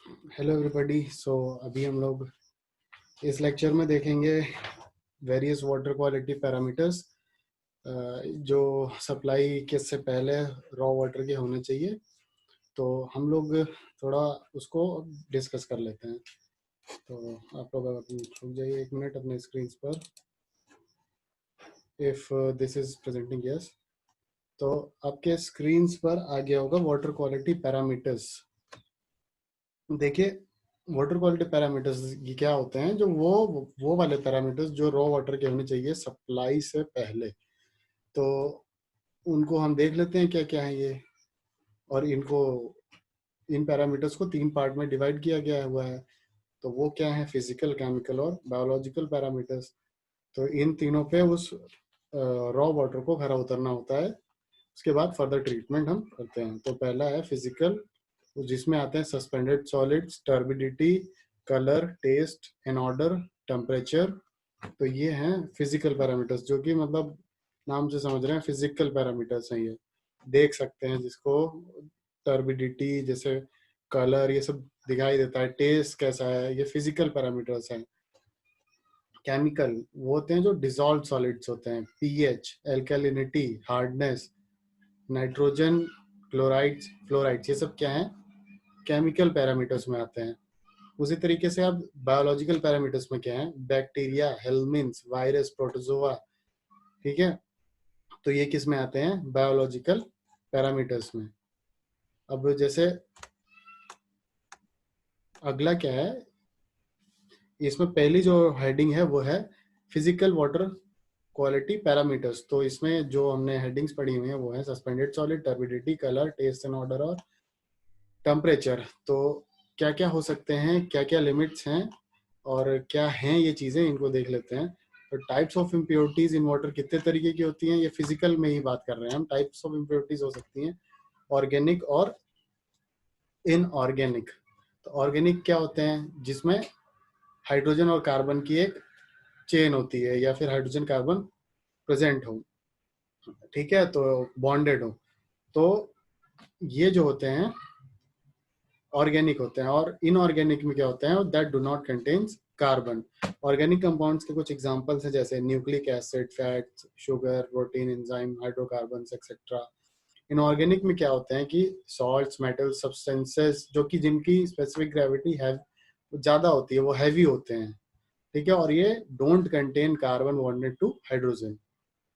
Hello everybody. सो अभी हम लोग इस लेक्चर में देखेंगे वेरियस वाटर क्वालिटी पैरामीटर्स जो सप्लाई के से पहले रॉ वाटर के होने चाहिए। तो हम लोग थोड़ा उसको डिस्कस कर लेते हैं। तो आप लोग रुक जाइए एक मिनट अपने स्क्रीन पर। If this is presenting yes, तो आपके स्क्रीन पर आ गया होगा वाटर क्वालिटी पैरामीटर्स। देखिए, वाटर क्वालिटी पैरामीटर्स ये क्या होते हैं, जो वो वाले पैरामीटर्स जो रॉ वाटर के होने चाहिए सप्लाई से पहले। तो उनको हम देख लेते हैं क्या क्या है ये। और इन पैरामीटर्स को तीन पार्ट में डिवाइड किया गया हुआ है। तो वो क्या है, फिजिकल, केमिकल और बायोलॉजिकल पैरामीटर्स। तो इन तीनों पे उस रॉ वाटर को खरा उतरना होता है। उसके बाद फर्दर ट्रीटमेंट हम करते हैं। तो पहला है फिजिकल, जिसमें आते हैं suspended solids, turbidity, colour, taste and odour, temperature. तो ये हैं फिजिकल पैरामीटर्स, जो कि मतलब नाम से समझ रहे हैं फिजिकल पैरामीटर्स हैं। ये देख सकते हैं जिसको, टर्बिडिटी जैसे कलर ये सब दिखाई देता है, टेस्ट कैसा है, ये फिजिकल पैरामीटर्स हैं। केमिकल वो होते हैं जो डिसॉल्व सॉलिड्स होते हैं, pH, alkalinity, hardness, nitrogen, chlorides, fluorides, ये सब क्या है, केमिकल पैरामीटर्स में आते हैं। उसी तरीके से अब बायोलॉजिकल पैरामीटर्स में क्या है, बैक्टीरिया, हेलमिन्स, वायरस, प्रोटोजोआ। ठीक है, तो ये किस में आते हैं, बायोलॉजिकल पैरामीटर्स में। अब जैसे अगला क्या है, इसमें पहली जो हेडिंग है वो है फिजिकल वाटर क्वालिटी पैरामीटर्स। तो इसमें जो हमने हेडिंग्स पढ़ी हुई हैं वो है suspended solid, turbidity, colour, taste and odour और टेम्परेचर। तो क्या क्या हो सकते हैं, क्या क्या लिमिट्स हैं और क्या हैं ये चीज़ें, इनको देख लेते हैं। तो types of impurities in water कितने तरीके की होती हैं, ये फिजिकल में ही बात कर रहे हैं हम। टाइप्स ऑफ इम्प्योरिटीज हो सकती हैं ऑर्गेनिक और इनऑर्गेनिक। तो ऑर्गेनिक क्या होते हैं, जिसमें हाइड्रोजन और कार्बन की एक चेन होती है या फिर हाइड्रोजन कार्बन प्रेजेंट हो। ठीक है, तो बॉन्डेड हो। तो ये जो होते हैं ऑर्गेनिक होते हैं। और इनऑर्गेनिक में क्या होते हैं, that do not contains carbon. Organic compounds के कुछ एग्जांपल्स हैं, जैसे nucleic acid, fats, sugar, protein, enzyme, hydrocarbons etcetera. Inorganic में क्या होते हैं कि सॉल्ट्स, मेटल, सब्सटेंसेस, जो कि जिनकी स्पेसिफिक ग्रेविटी है ज्यादा होती है, वो हैवी होते हैं। ठीक है, और ये don't contain carbon bonded to hydrogen.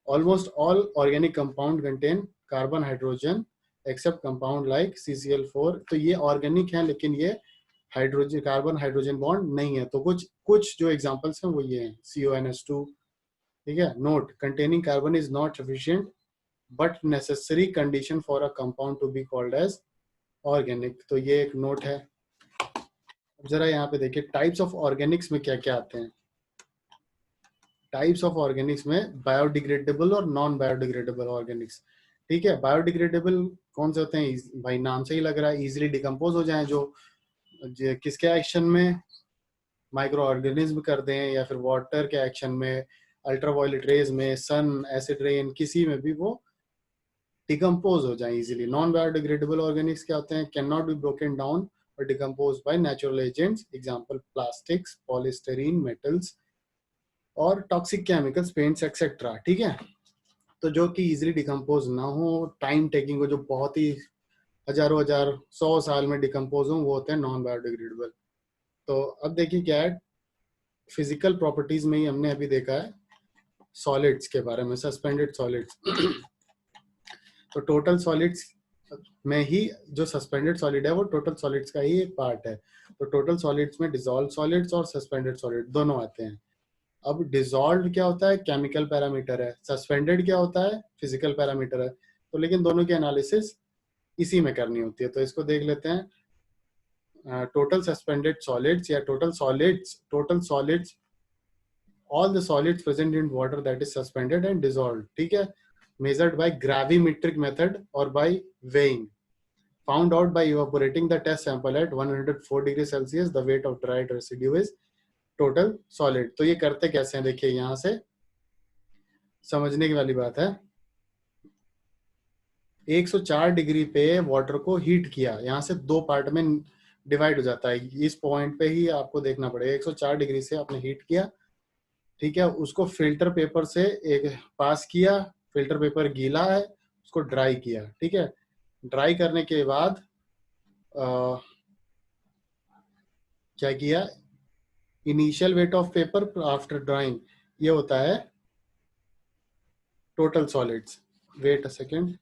Almost all organic compound contain carbon hydrogen except compound like CCl4। तो ये ऑर्गेनिक है लेकिन ये हाइड्रोजन कार्बन हाइड्रोजन बॉन्ड नहीं है। तो कुछ कुछ जो एग्जांपल्स हैं वो ये हैं, CONS2। ठीक है, note, containing carbon is not sufficient but necessary condition for a compound to be called as organic. तो ये एक नोट है। अब जरा यहाँ पे देखिए, टाइप्स ऑफ ऑर्गेनिक्स में क्या क्या आते हैं। टाइप्स ऑफ ऑर्गेनिक्स में बायोडिग्रेडेबल और नॉन बायोडिग्रेडेबल ऑर्गेनिक्स। ठीक है, बायोडिग्रेडेबल कौन से होते हैं, भाई नाम से ही लग रहा है, इजीली डिकम्पोज हो जाएं, जो किसके एक्शन में, माइक्रो ऑर्गेनिज्म कर दें या फिर वाटर के एक्शन में, अल्ट्रावायलेट रेज में, सन, एसिड रेन, किसी में भी वो डिकम्पोज हो जाए इजीली। नॉन बायोडिग्रेडेबल ऑर्गेनिक्स क्या होते हैं, can not be broken down और decompose by natural agents, example plastics, पॉलीस्टेरीन, metals और टॉक्सिक केमिकल्स, पेंट्स एक्सेट्रा। ठीक है, तो जो कि इजीली डिकम्पोज ना हो, टाइम टेकिंग हो, जो बहुत ही हजारों हजार 100 साल में डिकम्पोज हो, वो होते हैं नॉन बायोडिग्रेडेबल। तो अब देखिए क्या है, फिजिकल प्रॉपर्टीज में ही हमने अभी देखा है सॉलिड्स के बारे में, सस्पेंडेड सॉलिड्स। तो टोटल सॉलिड्स में ही जो सस्पेंडेड सॉलिड है वो टोटल सॉलिड्स का ही एक पार्ट है। तो टोटल सॉलिड्स में डिसॉल्व सॉलिड्स और सस्पेंडेड सॉलिड दोनों आते हैं। अब डिसॉल्व क्या होता है, केमिकल पैरामीटर है। सस्पेंडेड क्या होता है, फिजिकल पैरामीटर है। तो लेकिन दोनों की एनालिसिस इसी में करनी होती है। तो इसको देख लेते हैं। टोटल सस्पेंडेड सॉलिड्स या total solids all the solids present in water that is suspended and dissolved. ठीक है, measured by gravimetric method or by weighing, found out by evaporating the test sample at 104 degrees Celsius. The weight of dried residue is total solid. तो ये करते कैसे हैं, देखिए यहाँ से समझने की वाली बात है। 104 डिग्री पे वाटर को हीट किया, यहाँ से दो पार्ट में डिवाइड हो जाता है। इस पॉइंट पे ही आपको देखना पड़ेगा। 104 डिग्री से आपने हीट किया, ठीक है, उसको फिल्टर पेपर से एक पास किया, फिल्टर पेपर गीला है, उसको ड्राई किया, ठीक है। ड्राई करने के बाद क्या किया, initial weight of paper after drying, ये होता है total solids. Weight a second,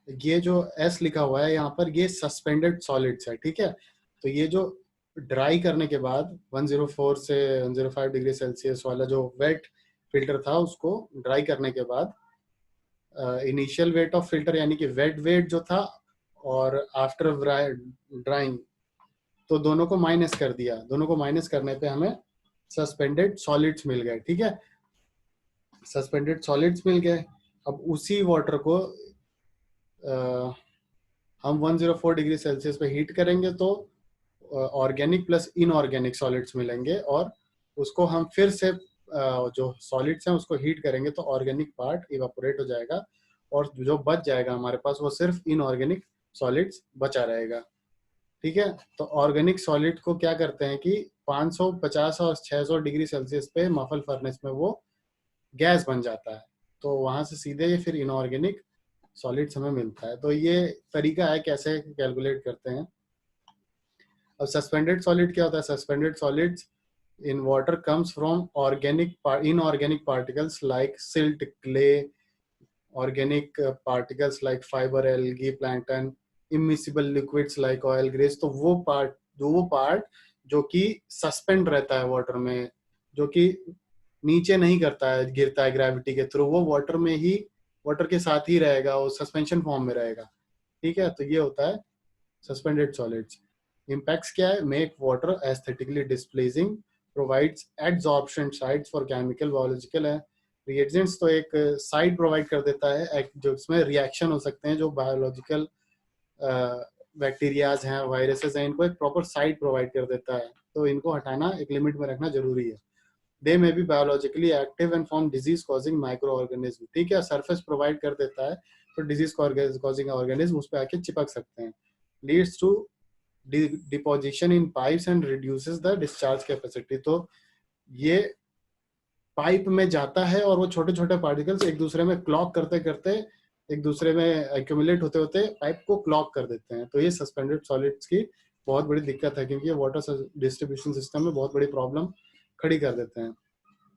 ये जो एस लिखा हुआ है यहाँ पर, ये सस्पेंडेड सॉलिड्स है, ठीक है। तो ये जो ड्राई करने के बाद 104 से 105 डिग्री सेल्सियस वाला जो वेट फिल्टर था, उसको ड्राई करने के बाद इनिशियल वेट ऑफ फिल्टर यानी कि वेट वेट जो था, और आफ्टर ड्राइंग, तो दोनों को माइनस कर दिया। दोनों को माइनस करने पे हमें सस्पेंडेड सॉलिड्स मिल गए, ठीक है। सस्पेंडेड सॉलिड्स मिल गए। अब उसी वाटर को हम 104 डिग्री सेल्सियस पे हीट करेंगे तो ऑर्गेनिक प्लस इनऑर्गेनिक सॉलिड्स मिलेंगे, और उसको हम फिर से जो सॉलिड्स हैं उसको हीट करेंगे तो ऑर्गेनिक पार्ट इवापोरेट हो जाएगा, और जो बच जाएगा हमारे पास वो सिर्फ इनऑर्गेनिक सॉलिड्स बचा रहेगा, ठीक है। तो ऑर्गेनिक सॉलिड को क्या करते हैं कि 550 और 600 डिग्री सेल्सियस पे मफल फर्नेस में वो गैस बन जाता है, तो वहां से सीधे ये फिर इनऑर्गेनिक सॉलिड्स हमें मिलता है। तो ये तरीका है कैसे कैलकुलेट करते हैं। अब सस्पेंडेड सॉलिड क्या होता है? Suspended solids in water comes from inorganic particles like silt, clay, organic particles like fiber, algae, plankton, immiscible liquids like oil, grease। तो वो पार्ट जो कि सस्पेंड रहता है वाटर में, जो कि नीचे नहीं करता है, गिरता है ग्रेविटी के थ्रू, वो वाटर में ही, वाटर के साथ ही रहेगा, वो सस्पेंशन फॉर्म में रहेगा, ठीक है। तो ये होता है सस्पेंडेड सॉलिड्स। इम्पैक्ट्स क्या है? Make water aesthetically displeasing, provides adsorption sites for chemical biological है। रिएजेंट्स तो एक साइट प्रोवाइड कर देता है जो इसमें रिएक्शन हो सकते हैं, जो बायोलॉजिकल बैक्टीरियाज हैं, वायरसेस हैं, इनको एक प्रॉपर साइट प्रोवाइड कर देता है, तो इनको हटाना, एक लिमिट में रखना जरूरी है। They may be biologically active and form disease causing microorganism, ठीक है। सरफेस प्रोवाइड कर देता है तो डिजीज कॉजिंग ऑर्गेनिज्म उस पर आके चिपक सकते हैं। Leads to deposition in pipes and reduces the discharge capacity, तो ये पाइप में जाता है और वो छोटे छोटे पार्टिकल्स एक दूसरे में क्लॉग करते करते, एक दूसरे में एक्यूमुलेट होते होते पाइप को क्लॉग कर देते हैं। तो ये सस्पेंडेड सॉलिड्स की बहुत बड़ी दिक्कत है, क्योंकि ये वाटर डिस्ट्रीब्यूशन सिस्टम में बहुत बड़ी प्रॉब्लम खड़ी कर देते हैं।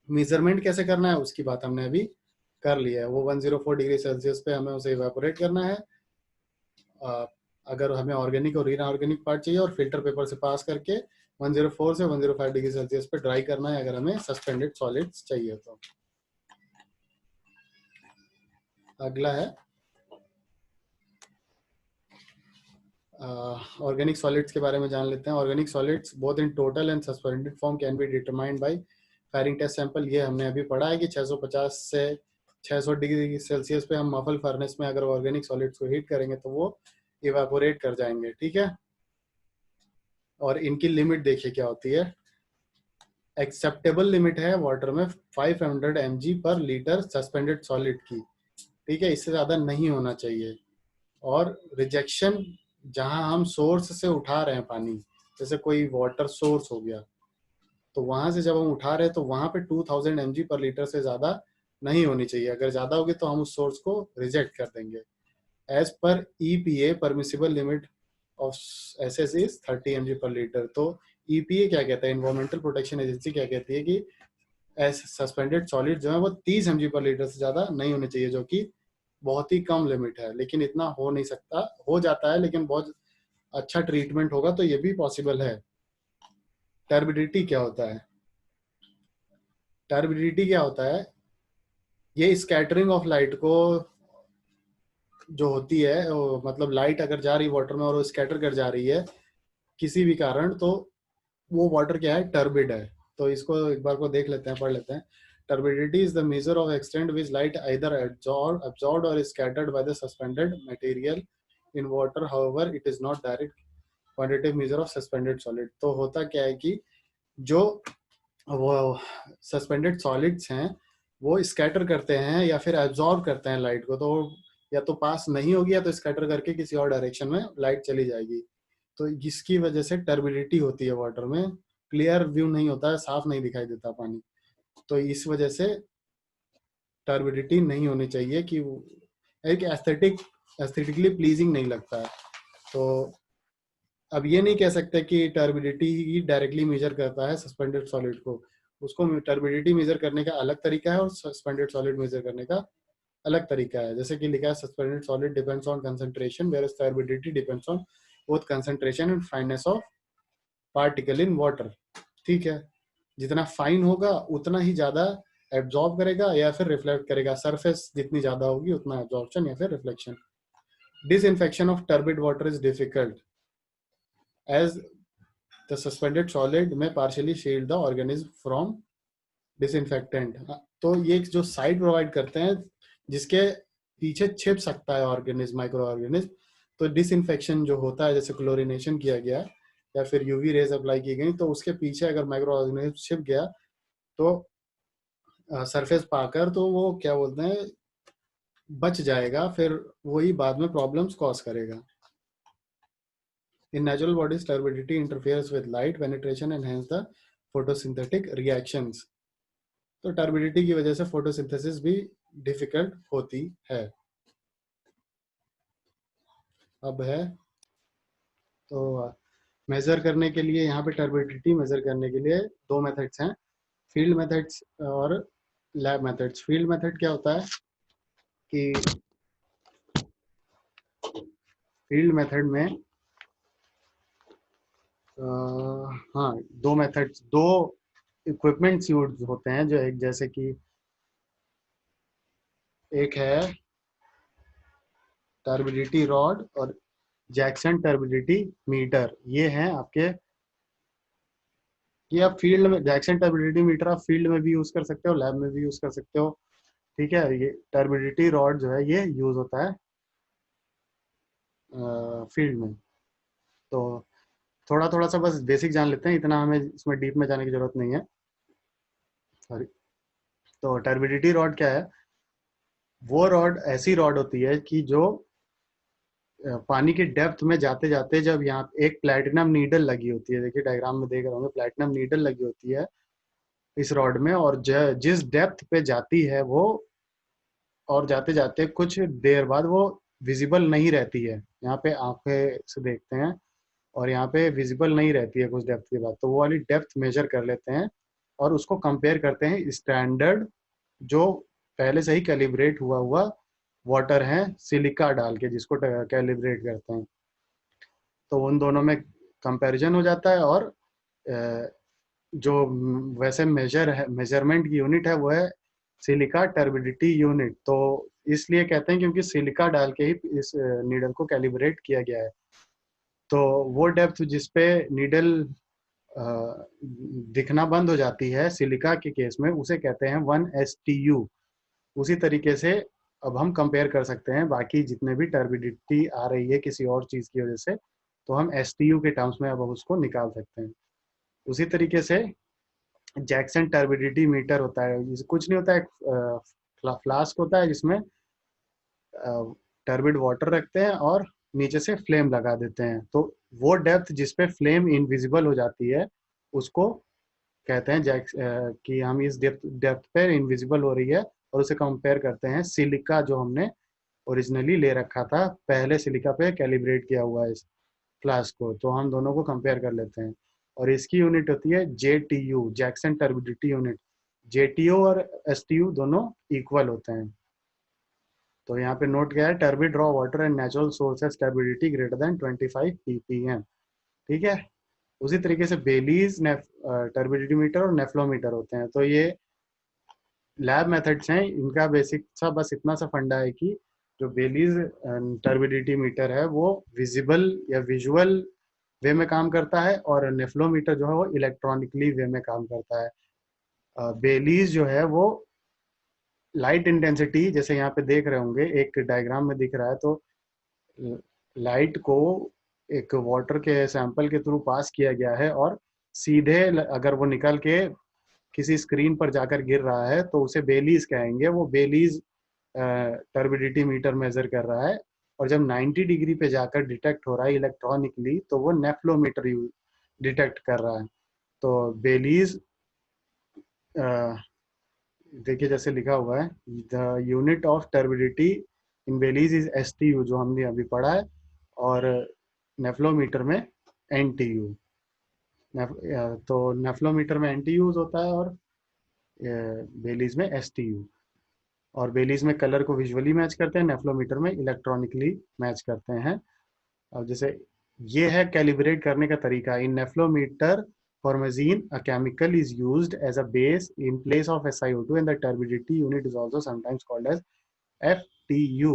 मेजरमेंट कैसे करना है उसकी बात हमने अभी कर लिया है। वो 104 डिग्री सेल्सियस पे हमें उसे इवेपोरेट करना है, अगर हमें ऑर्गेनिक और इनऑर्गेनिक पार्ट चाहिए, और फिल्टर पेपर से पास करके 104 से 105 डिग्री सेल्सियस पे ड्राई करना है अगर हमें सस्पेंडेड सॉलिड्स चाहिए तो। अगला है ऑर्गेनिक सॉलिड्स के बारे में जान लेते हैं। Organic solids both in total and suspended form can be determined by firing test sample. ये हमने अभी पढ़ा है कि 650 से 600 डिग्री सेल्सियस पे हम मफल फर्नेस में अगर ऑर्गेनिक सॉलिड्स को हीट करेंगे तो वो इवेपोरेट कर जाएंगे, ठीक है। और इनकी लिमिट देखिए क्या होती है। एक्सेप्टेबल लिमिट है वाटर में 500 mg per litre suspended solid की, ठीक है, इससे ज्यादा नहीं होना चाहिए। और रिजेक्शन, जहां हम सोर्स से उठा रहे हैं पानी, जैसे कोई वाटर सोर्स हो गया, तो वहां से जब हम उठा रहे हैं तो वहां पे 2000 mg पर लीटर से ज्यादा नहीं होनी चाहिए। अगर ज्यादा होगी तो हम उस सोर्स को रिजेक्ट कर देंगे। As per EPA permissible limit of SS is 30 mg per litre. तो EPA क्या कहता है, इन्वायरमेंटल प्रोटेक्शन एजेंसी क्या कहती है कि सस्पेंडेड सॉलिड जो है वो 30 mg पर लीटर से ज्यादा नहीं होने चाहिए, जो कि बहुत ही कम लिमिट है। लेकिन इतना हो नहीं सकता, हो जाता है, लेकिन बहुत अच्छा ट्रीटमेंट होगा तो ये भी पॉसिबल है। टर्बिडिटी क्या होता है? टर्बिडिटी क्या होता है? ये स्कैटरिंग ऑफ लाइट को जो होती है, मतलब लाइट अगर जा रही है वाटर में और वो स्कैटर कर जा रही है किसी भी कारण, तो वो वाटर क्या है, टर्बिड है। तो इसको एक बार को देख लेते हैं, पढ़ लेते हैं। Turbidity is the measure of extent which light either absorbed or is scattered by the suspended material in water. However, it is not direct quantitative measure of suspended solid. तो होता क्या है कि जो वो सस्पेंडेड सॉलिड्स हैं वो scatter करते हैं या फिर एब्जॉर्ब करते हैं लाइट को, तो या तो पास नहीं होगी या तो स्कैटर करके किसी और डायरेक्शन में लाइट चली जाएगी। तो जिसकी वजह से टर्बिडिटी होती है वाटर में, क्लियर व्यू नहीं होता है, साफ नहीं दिखाई देता पानी। तो इस वजह से टर्बिडिटी नहीं होनी चाहिए कि एक एस्थेटिकली प्लीजिंग नहीं लगता है। तो अब ये नहीं कह सकते कि टर्बिडिटी ही डायरेक्टली मेजर करता है सस्पेंडेड सॉलिड को। उसको टर्बिडिटी मेजर करने का अलग तरीका है और सस्पेंडेड सॉलिड मेजर करने का अलग तरीका है। जैसे कि लिखा है suspended solid depends on concentration where turbidity depends on both concentration and fineness of particle in water. ठीक है, जितना फाइन होगा उतना ही ज्यादा एब्जॉर्ब करेगा या फिर रिफ्लेक्ट करेगा। सरफेस जितनी ज्यादा होगी उतना एब्जॉर्प्शन या फिर reflection. Disinfection of turbid water is difficult as the suspended solid may partially shield the organism from disinfectant. तो ये जो साइड प्रोवाइड करते हैं जिसके पीछे छिप सकता है ऑर्गेनिज्म, माइक्रो ऑर्गेनिज्म, तो डिसइंफेक्शन जो होता है जैसे क्लोरिनेशन किया गया या फिर यूवी रेज अप्लाई की गई, तो उसके पीछे अगर माइक्रो ऑर्गेनिज्म छिप गया तो सरफेस पाकर तो वो क्या बोलते हैं बच जाएगा, फिर वही बाद में प्रॉब्लम्स कॉज करेगा। In natural bodies, turbidity interferes with light penetration and hence the photosynthetic reactions. तो टर्बिडिटी की वजह से फोटोसिंथेसिस भी डिफिकल्ट होती है। अब है तो मेजर करने के लिए यहाँ पे टर्बिडिटी मेजर करने के लिए दो मेथड्स हैं, फील्ड मेथड्स और लैब मेथड्स। फील्ड मेथड क्या होता है कि फील्ड मेथड में हाँ दो मेथड्स, दो इक्विपमेंट्स यूज होते हैं जो एक जैसे कि एक है टर्बिडिटी रॉड और जैक्सन टर्बिडिटी मीटर। ये हैं आपके, ये आप फील्ड में जैक्सन टर्बिडिटी मीटर आप फील्ड में भी यूज कर सकते हो, लैब में भी यूज कर सकते हो। ठीक है, ये टर्बिडिटी रॉड जो है ये यूज होता है फील्ड में। तो थोड़ा थोड़ा सा बस बेसिक जान लेते हैं, इतना हमें इसमें डीप में जाने की जरूरत नहीं है। सॉरी। तो टर्बिडिटी रॉड क्या है? वो रॉड ऐसी रॉड होती है कि जो पानी के डेप्थ में जाते जाते जब यहाँ एक प्लैटिनम नीडल लगी होती है, देखिए डायग्राम में देख रहे होंगे प्लैटिनम नीडल लगी होती है इस रॉड में, और जिस डेप्थ पे जाती है वो, और जाते जाते कुछ देर बाद वो विजिबल नहीं रहती है, यहाँ पे आंखें से देखते हैं और यहाँ पे विजिबल नहीं रहती है कुछ डेप्थ के बाद, तो वो वाली डेप्थ मेजर कर लेते हैं और उसको कंपेयर करते हैं स्टैंडर्ड जो पहले से ही कैलिब्रेट हुआ हुआ वाटर है सिलिका डाल के, जिसको कैलिब्रेट करते हैं। तो उन दोनों में कंपैरिजन हो जाता है और जो वैसे मेजरमेंट की यूनिट है वो है सिलिका टर्बिडिटी यूनिट। तो इसलिए कहते हैं क्योंकि सिलिका डाल के ही इस नीडल को कैलिब्रेट किया गया है। तो वो डेप्थ जिसपे नीडल दिखना बंद हो जाती है सिलिका के केस में उसे कहते हैं 1 STU। उसी तरीके से अब हम कंपेयर कर सकते हैं बाकी जितने भी टर्बिडिटी आ रही है किसी और चीज की वजह से, तो हम STU के टर्म्स में अब उसको निकाल सकते हैं। उसी तरीके से जैक्सन टर्बिडिटी मीटर होता है, कुछ नहीं होता है, फ्लास्क होता है जिसमें टर्बिड वाटर रखते हैं और नीचे से फ्लेम लगा देते हैं, तो वो डेप्थ जिसपे फ्लेम इनविजिबल हो जाती है उसको कहते हैं कि हम इस डेप्थ पे इनविजिबल हो रही है, और उसे कंपेयर करते हैं सिलिका जो हमने ओरिजिनली ले रखा था, पहले सिलिका पे कैलिब्रेट किया हुआ है इस फ्लास्क को, तो हम दोनों को कंपेयर कर लेते हैं। और इसकी यूनिट होती है JTU, Jackson turbidity unit. JTU और STU दोनों इक्वल होते हैं। तो यहाँ पे नोट क्या है, turbid raw water and natural sources turbidity greater than 25 ppm। ठीक है, उसी तरीके से बेलीज टर्बिडिटी मीटर और नेफ्लोमीटर होते हैं। तो ये लैब मेथड्स हैं, इनका बेसिक सा बस इतना सा फंडा है कि जो बेलीज टर्बिडिटी मीटर है वो विजिबल या विजुअल वे में काम करता है, और नेफ्लोमीटर जो है वो इलेक्ट्रॉनिकली वे में काम करता है। बेलीज जो है वो लाइट इंटेंसिटी, जैसे यहाँ पे देख रहे होंगे एक डायग्राम में दिख रहा है, तो लाइट को एक वाटर के सैंपल के थ्रू पास किया गया है और सीधे अगर वो निकल के किसी स्क्रीन पर जाकर गिर रहा है तो उसे बेलीज कहेंगे। वो बेलीज टर्बिडिटी मीटर मेजर कर रहा है, और जब 90 डिग्री पे जाकर डिटेक्ट हो रहा है इलेक्ट्रॉनिकली तो वो नेफ्लोमीटर डिटेक्ट कर रहा है। तो बेलीज, देखिए जैसे लिखा हुआ है, the unit of turbidity in बेलीज इज STU, जो हमने अभी पढ़ा है, और नेफ्लोमीटर में NTU। तो नेफ्लोमीटर में NTU होता है और बेलीज में STU। और बेलीज में कलर को विजुअली मैच करते हैं, नेफ्लोमीटर में इलेक्ट्रॉनिकली मैच करते हैं। अब जैसे ये है कैलिब्रेट करने का तरीका। इन नेफ्लोमीटर formazine, a chemical is used as a base in place of SiO2 and the turbidity unit is also sometimes called as FTU।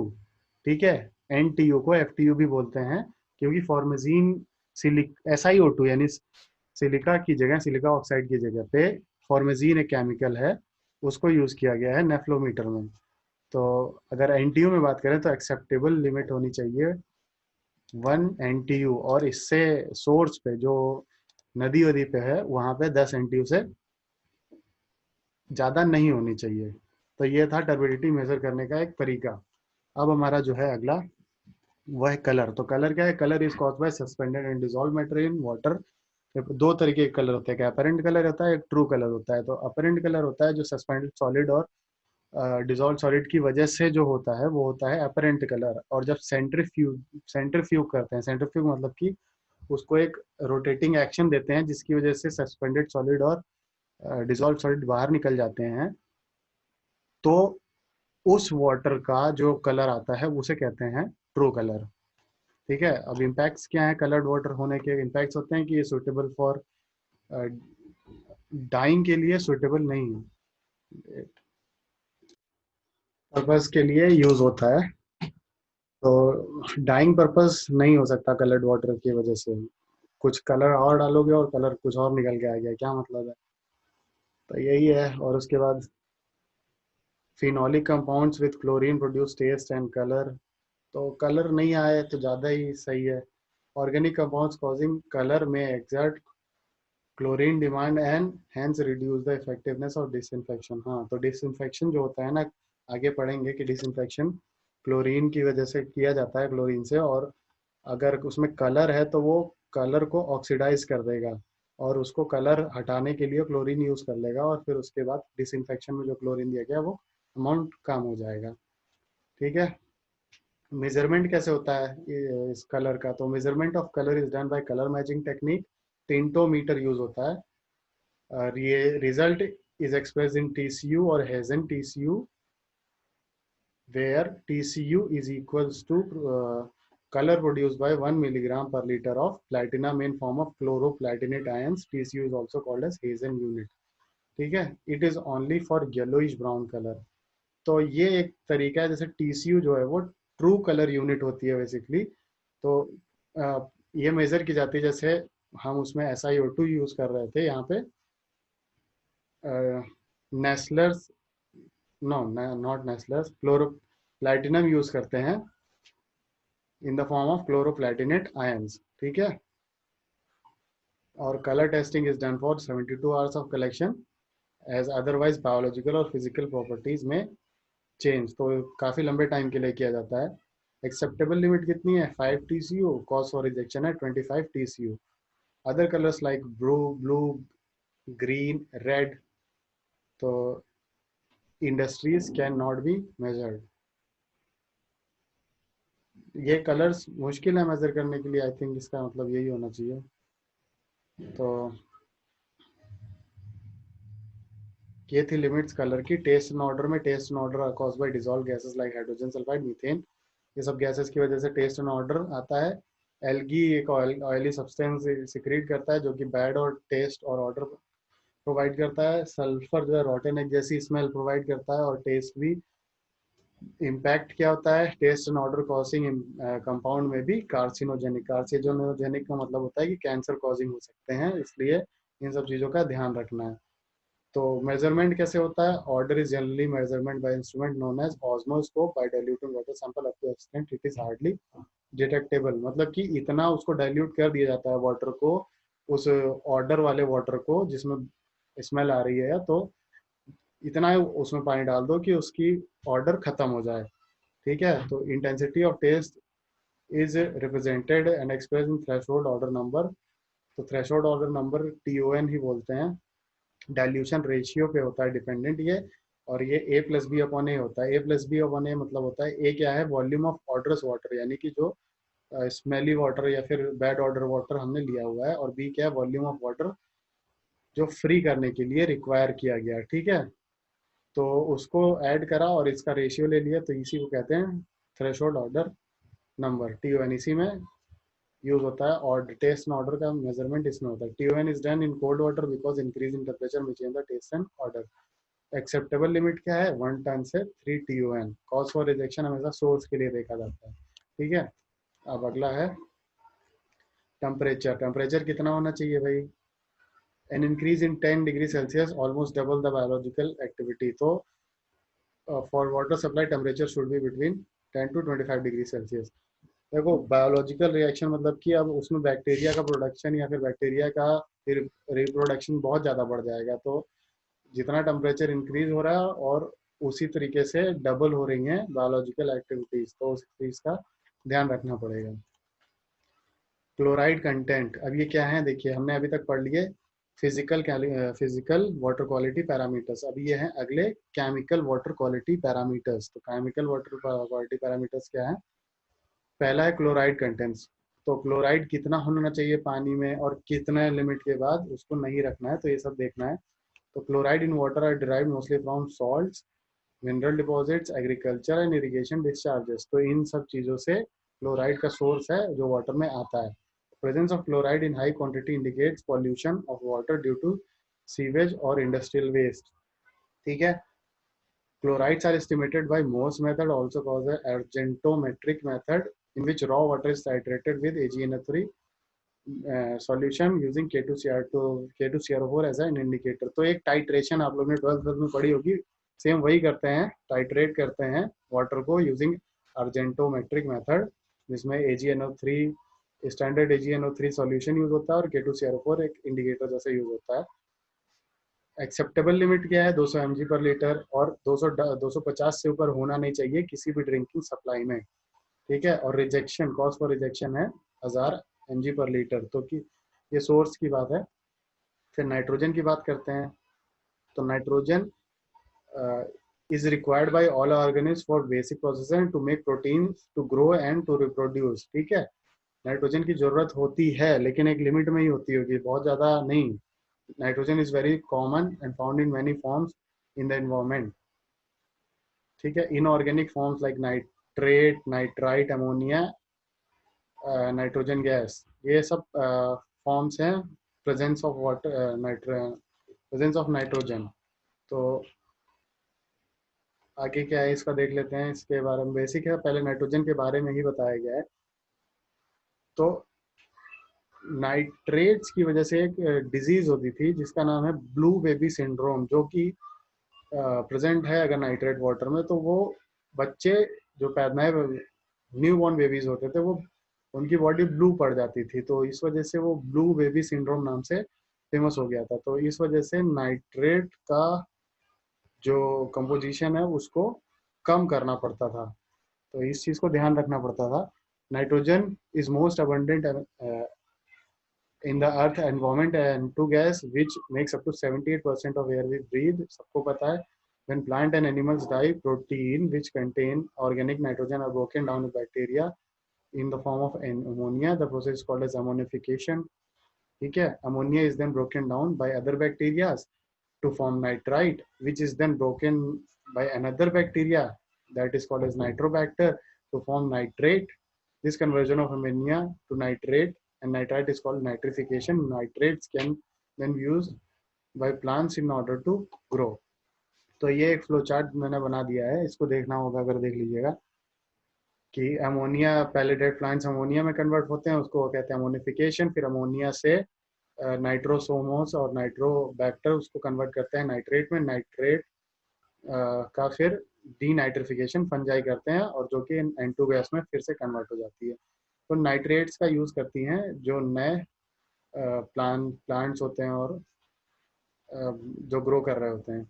ठीक है, NTU को FTU भी बोलते हैं क्योंकि फॉर्मेजीन SiO2 यानी सिलिका की जगह, सिलिका ऑक्साइड की जगह पे फॉर्मेजीन एक केमिकल है, उसको यूज किया गया है नेफ्लोमीटर में। तो अगर NTU में बात करें तो एक्सेप्टेबल लिमिट होनी चाहिए 1 NTU, और इससे सोर्स पे जो नदी वदी पे है वहां पे 10 NTU से ज़्यादा नहीं होनी चाहिए। तो ये था टर्बिडिटी मेजर करने का एक तरीका। अब हमारा जो है अगला वो है कलर। तो कलर क्या है? Colour is caused by suspended and dissolve matter in water. दो तरीके के कलर होते हैं, एक अपरेंट कलर होता है, एक ट्रू कलर होता है। तो अपरेंट कलर होता है जो सस्पेंडेड सॉलिड और डिसॉल्व सॉलिड की वजह से जो होता है वो होता है अपरेंट कलर। और जब सेंट्रीफ्यूग करते हैं, सेंट्रीफ्यूग मतलब कि उसको एक रोटेटिंग एक्शन देते हैं जिसकी वजह से सस्पेंडेड सॉलिड और डिसॉल्व सॉलिड बाहर निकल जाते हैं, तो उस वाटर का जो कलर आता है उसे कहते हैं ट्रू कलर। ठीक है, अब इम्पैक्ट्स क्या है कलर्ड वाटर होने के? इम्पैक्ट्स होते हैं कि ये सुटेबल फॉर डाइंग के लिए सुटेबल नहीं है, पर्पज के लिए यूज होता है। तो डाइंग पर्पस नहीं हो सकता कलर्ड वाटर की वजह से। कुछ कलर और डालोगे और कलर कुछ और निकल के आ गया, क्या मतलब है? तो यही है। और उसके बाद phenolic compounds with chlorine produce taste and colour. तो कलर नहीं आए तो ज़्यादा ही सही है। Organic compounds causing colour may exert chlorine demand and hence reduce the effectiveness of disinfection. हाँ, तो डिसइंफेक्शन जो होता है ना, आगे पढ़ेंगे कि डिसइंफेक्शन क्लोरीन की वजह से किया जाता है, क्लोरीन से। और अगर उसमें कलर है तो वो कलर को ऑक्सीडाइज कर देगा और उसको कलर हटाने के लिए क्लोरीन यूज कर लेगा, और फिर उसके बाद डिसइंफेक्शन में जो क्लोरीन दिया गया वो अमाउंट कम हो जाएगा। ठीक है, मेजरमेंट कैसे होता है इस कलर का? तो measurement of colour is done by colour matching technique. Tintometer use होता है, और ये result is express in TCU और हेजन TCU, where TCU is equals to color produced by 1 milligram per liter of platinum in form of chloroplatinate ions. TCU is also called as Hazen unit। ठीक है, it is only for yellowish brown color। तो ये एक तरीका है, जैसे TCU जो है वो ट्रू कलर यूनिट होती है बेसिकली। तो ये मेजर की जाती है, जैसे हम उसमें SiO2 यूज कर रहे थे यहाँ पे, Nessler's, no not Nessler's, chloro platinum use करते हैं in the form of chloroplatinate ions. ठीक है, और colour testing is done for 72 hours of collection, as otherwise biological और फिजिकल प्रॉपर्टीज में चेंज। तो काफ़ी लंबे टाइम के लिए किया जाता है। एक्सेप्टेबल लिमिट कितनी है? 5 TCU। कॉज फॉर रिजेक्शन है 25 TCU। Other colours like blue, green, red, तो industries can not be measured. ये कलर्स मुश्किल है मेजर करने के लिए, आई थिंक इसका मतलब यही होना चाहिए। तो ये थी लिमिट्स कलर की। टेस्ट एंड ऑर्डर में, taste and odour cause by dissolve gases like hydrogen sulphide, methane, ये सब गैसेस की वजह से टेस्ट एंड ऑर्डर आता है। एल्गी एक ऑयली सब्सटेंस सिक्रीट करता है जो कि बैड और टेस्ट और ऑर्डर प्रोवाइड करता है। सल्फर जो है रोटन एक जैसी स्मेल प्रोवाइड करता है और टेस्ट भी। इम्पैक्ट क्या होता है? Taste and odour causing compound में भी कार्सिनोजेनिक। कार्सिनोजेनिक का मतलब होता है कि कैंसर कॉजिंग हो सकते हैं, इसलिए इन सब चीज़ों का ध्यान रखना है। तो मेजरमेंट कैसे होता है? Odour is generally measurement by instrument known as osmoscope. By diluting water sample up to extent it is hardly detectable. मतलब कि इतना उसको डाइल्यूट कर दिया जाता है वाटर को, उस ऑर्डर वाले वाटर को जिसमें स्मेल आ रही है, तो इतना उसमें पानी डाल दो कि उसकी ऑर्डर खत्म हो जाए। ठीक है, तो intensity of taste is represented and express in threshold odour number. तो थ्रेशोल्ड ऑर्डर नंबर TON ही बोलते हैं। डाइल्यूशन रेशियो पे होता है डिपेंडेंट ये, और ये A+B/A होता है। A+B/A मतलब होता है, A क्या है, वॉल्यूम ऑफ ऑर्डर्स वाटर, यानी कि जो स्मेली वाटर या फिर बैड ऑर्डर वाटर हमने लिया हुआ है, और B क्या है, वॉल्यूम ऑफ वाटर जो फ्री करने के लिए रिक्वायर किया गया, ठीक है। तो उसको ऐड करा और इसका रेशियो ले लिया, तो इसी को कहते हैं थ्रेशोल्ड ऑर्डर नंबर, TON। इसी में यूज होता है, और टेस्ट एंड ऑर्डर का मेजरमेंट इसमें होता है। TON is done in cold water because increase in temperature may change the taste and odour. Acceptable limit क्या है, 1 टन से 3 TON। कॉज फॉर रिजेक्शन हमेशा सोर्स के लिए देखा जाता है, ठीक है। अब अगला है टेम्परेचर। टेम्परेचर कितना होना चाहिए भाई, an increase in 10 degree Celsius almost double the biological activity. तो for water supply temperature should be between 10 to 25 degree Celsius. देखो बायोलॉजिकल रिएक्शन मतलब कि अब उसमें बैक्टीरिया का प्रोडक्शन या फिर बैक्टीरिया का रिप्रोडक्शन बहुत ज़्यादा बढ़ जाएगा। तो जितना टेम्परेचर इंक्रीज हो रहा है और उसी तरीके से डबल हो रही हैं बायोलॉजिकल एक्टिविटीज, तो उस चीज़ का ध्यान रखना पड़ेगा। क्लोराइड कंटेंट, अब ये क्या है, देखिए हमने अभी तक पढ़ लिए फिजिकल वाटर क्वालिटी पैरामीटर्स। अभी ये हैं अगले केमिकल वाटर क्वालिटी पैरामीटर्स। तो केमिकल वाटर क्वालिटी पैरामीटर्स क्या है, पहला है क्लोराइड कंटेंट्स। तो क्लोराइड कितना होना चाहिए पानी में और कितने लिमिट के बाद उसको नहीं रखना है, तो ये सब देखना है। तो chloride in water are derived mostly from salts, mineral deposits, agriculture and irrigation discharges. तो इन सब चीज़ों से क्लोराइड का सोर्स है जो वाटर में आता है। Presence of chloride in high quantity indicates pollution of water due to sewage और इंडस्ट्रियल वेस्ट, ठीक है। Chlorides are estimated by Morse method, also called the argentometric method, in which raw water is titrated with AgNO3 solution using K2CR4 as an indicator। तो एक titration आप लोग ने 12th में पढ़ी होगी, सेम वही करते हैं, टाइट्रेट करते हैं वाटर को यूजिंग अर्जेंटोमेट्रिक मेथड, जिसमें AgNO3 standard AgNO3 solution use होता है और K2CR4 एक इंडिकेटर जैसे यूज होता है। एक्सेप्टेबल लिमिट क्या है, 200 mg पर लीटर, और 250 से ऊपर होना नहीं चाहिए किसी भी ड्रिंकिंग सप्लाई में, ठीक है। और रिजेक्शन, कॉज फॉर रिजेक्शन है 1000 mg पर लीटर। तो कि ये सोर्स की बात है। फिर नाइट्रोजन की बात करते हैं। तो nitrogen is required by all organism for basic process to make protein to grow and to reproduce, ठीक है। नाइट्रोजन की जरूरत होती है लेकिन एक लिमिट में ही होती होगी, बहुत ज़्यादा नहीं। Nitrogen is very common and found in many forms in the environment, ठीक है। Inorganic forms like nitrate, nitrite, ammonia, nitrogen gas, ये सब फॉर्म्स हैं presence of water presence of nitrogen. तो आगे क्या है इसका देख लेते हैं, इसके बारे में बेसिक है, पहले नाइट्रोजन के बारे में ही बताया गया है। तो नाइट्रेट्स की वजह से एक डिजीज होती थी जिसका नाम है ब्लू बेबी सिंड्रोम, जो कि प्रेजेंट है अगर नाइट्रेट वाटर में, तो वो बच्चे जो पैदा नए न्यू बॉर्न बेबीज होते थे, वो उनकी बॉडी ब्लू पड़ जाती थी। तो इस वजह से वो ब्लू बेबी सिंड्रोम नाम से फेमस हो गया था। तो इस वजह से नाइट्रेट का जो कंपोजिशन है उसको कम करना पड़ता था, तो इस चीज़ को ध्यान रखना पड़ता था। Nitrogen is most abundant in the earth environment and to gas which makes up to 78% of air we breathe, सबको पता है। When plant and animals die, protein which contain organic nitrogen are broken down by bacteria in the form of ammonia. The process is called as ammonification, ठीक है। Ammonia is then broken down by other bacteria to form nitrite, which is then broken by another bacteria that is called as nitrobacter to form nitrate. This conversion of ammonia to nitrate and nitrite is called nitrification. Nitrates can then be used by plants in order to grow. तो ये एक flow chart मैंने बना दिया है, इसको देखना होगा अगर देख लीजिएगा कि अमोनिया, पहले डेड प्लांट्स अमोनिया में कन्वर्ट होते हैं, उसको कहते हैं अमोनिफिकेशन। फिर अमोनिया से नाइट्रोसोमोस और नाइट्रोबैक्टर उसको कन्वर्ट करते हैं नाइट्रेट में। नाइट्रेट का फिर डीनाइट्रिफिकेशन फंजाई करते हैं और जो कि N2 गैस में फिर से कन्वर्ट हो जाती है। तो नाइट्रेट्स का यूज़ करती हैं जो नए प्लांट्स होते हैं और जो ग्रो कर रहे होते हैं,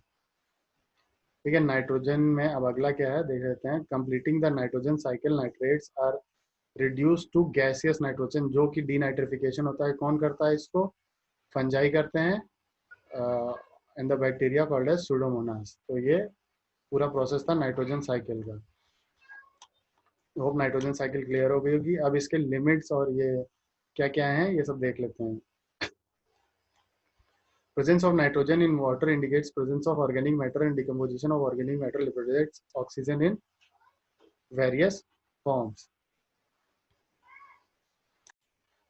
ठीक है। नाइट्रोजन में अब अगला क्या है देख लेते हैं। Completing the nitrogen cycle, nitrates are reduce to gaseous nitrogen, जो कि डीनाइट्रिफिकेशन होता है। कौन करता है इसको? फंजाई करते हैं in the bacteria called as Pseudomonas. तो ये पूरा प्रोसेस था नाइट्रोजन साइकिल का। होप नाइट्रोजन साइकिल क्लियर हो गई होगी। अब इसके लिमिट्स और ये क्या क्या हैं ये सब देख लेते हैं। Presence of nitrogen in water indicates presence of organic matter, and decomposition of organic matter liberates oxygen in various forms.